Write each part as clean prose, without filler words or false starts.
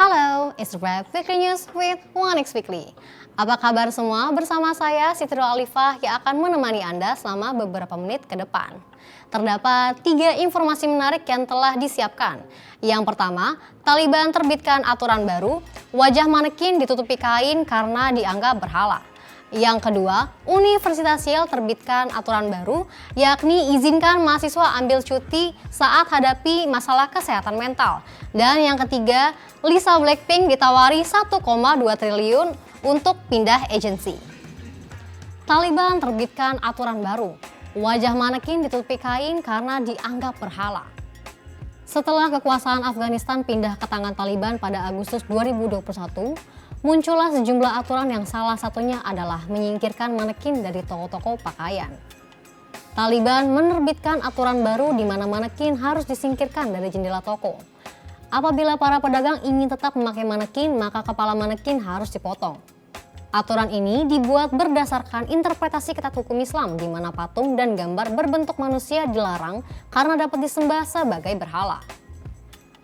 Halo, it's Wrap Weekly News with One X Weekly. Apa kabar semua? Bersama saya Sitro Alifah yang akan menemani Anda selama beberapa menit ke depan. Terdapat 3 informasi menarik yang telah disiapkan. Yang pertama, Taliban terbitkan aturan baru, wajah manekin ditutupi kain karena dianggap berhala. Yang kedua, Universitas Yale terbitkan aturan baru, yakni izinkan mahasiswa ambil cuti saat hadapi masalah kesehatan mental. Dan yang ketiga, Lisa Blackpink ditawari 1,2 triliun untuk pindah agensi. Taliban terbitkan aturan baru, wajah manekin ditutupi kain karena dianggap berhala. Setelah kekuasaan Afghanistan pindah ke tangan Taliban pada Agustus 2021, muncullah sejumlah aturan yang salah satunya adalah menyingkirkan manekin dari toko-toko pakaian. Taliban menerbitkan aturan baru di mana manekin harus disingkirkan dari jendela toko. Apabila para pedagang ingin tetap memakai manekin, maka kepala manekin harus dipotong. Aturan ini dibuat berdasarkan interpretasi kitab hukum Islam di mana patung dan gambar berbentuk manusia dilarang karena dapat disembah sebagai berhala.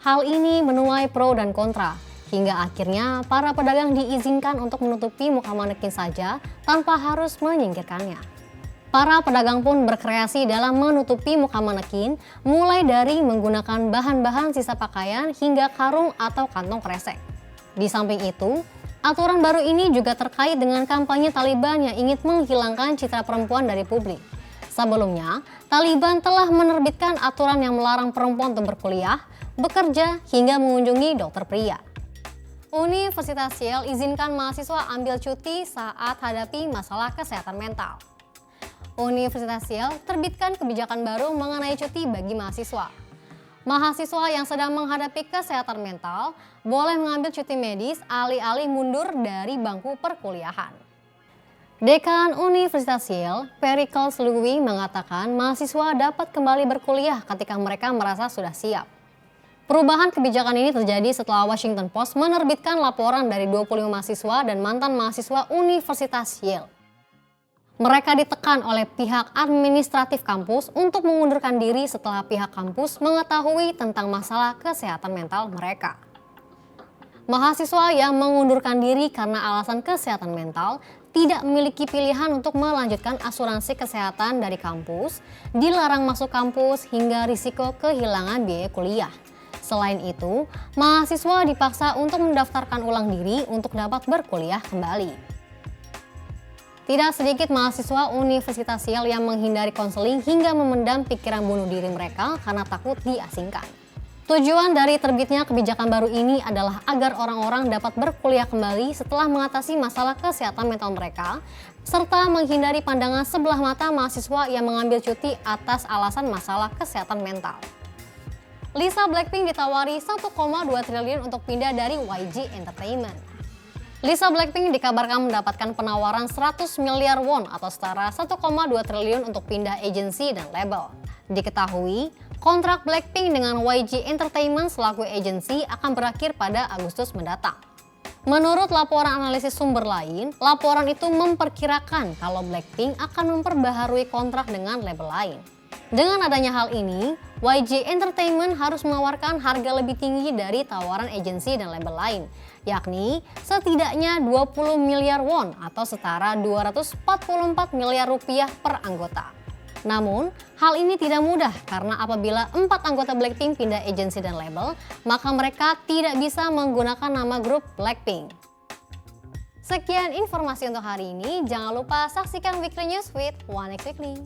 Hal ini menuai pro dan kontra, hingga akhirnya para pedagang diizinkan untuk menutupi muka manekin saja tanpa harus menyingkirkannya. Para pedagang pun berkreasi dalam menutupi muka manekin, mulai dari menggunakan bahan-bahan sisa pakaian hingga karung atau kantong kresek. Di samping itu, aturan baru ini juga terkait dengan kampanye Taliban yang ingin menghilangkan citra perempuan dari publik. Sebelumnya, Taliban telah menerbitkan aturan yang melarang perempuan untuk berkuliah, bekerja, hingga mengunjungi dokter pria. Universitas Yale izinkan mahasiswa ambil cuti saat hadapi masalah kesehatan mental. Universitas Yale terbitkan kebijakan baru mengenai cuti bagi mahasiswa. Mahasiswa yang sedang menghadapi kesehatan mental boleh mengambil cuti medis alih-alih mundur dari bangku perkuliahan. Dekan Universitas Yale, Pericles Louis mengatakan mahasiswa dapat kembali berkuliah ketika mereka merasa sudah siap. Perubahan kebijakan ini terjadi setelah Washington Post menerbitkan laporan dari 25 mahasiswa dan mantan mahasiswa Universitas Yale. Mereka ditekan oleh pihak administratif kampus untuk mengundurkan diri setelah pihak kampus mengetahui tentang masalah kesehatan mental mereka. Mahasiswa yang mengundurkan diri karena alasan kesehatan mental tidak memiliki pilihan untuk melanjutkan asuransi kesehatan dari kampus, dilarang masuk kampus hingga risiko kehilangan biaya kuliah. Selain itu, mahasiswa dipaksa untuk mendaftarkan ulang diri untuk dapat berkuliah kembali. Tidak sedikit mahasiswa Universitas Yale yang menghindari konseling hingga memendam pikiran bunuh diri mereka karena takut diasingkan. Tujuan dari terbitnya kebijakan baru ini adalah agar orang-orang dapat berkuliah kembali setelah mengatasi masalah kesehatan mental mereka, serta menghindari pandangan sebelah mata mahasiswa yang mengambil cuti atas alasan masalah kesehatan mental. Lisa Blackpink ditawari 1,2 triliun untuk pindah dari YG Entertainment. Lisa Blackpink dikabarkan mendapatkan penawaran 100 miliar won atau setara 1,2 triliun untuk pindah agensi dan label. Diketahui, kontrak Blackpink dengan YG Entertainment selaku agensi akan berakhir pada Agustus mendatang. Menurut laporan analisis sumber lain, laporan itu memperkirakan kalau Blackpink akan memperbaharui kontrak dengan label lain. Dengan adanya hal ini, YG Entertainment harus menawarkan harga lebih tinggi dari tawaran agensi dan label lain, yakni setidaknya 20 miliar won atau setara 244 miliar rupiah per anggota. Namun, hal ini tidak mudah karena apabila 4 anggota Blackpink pindah agensi dan label, maka mereka tidak bisa menggunakan nama grup Blackpink. Sekian informasi untuk hari ini, jangan lupa saksikan Weekly News with One X Weekly.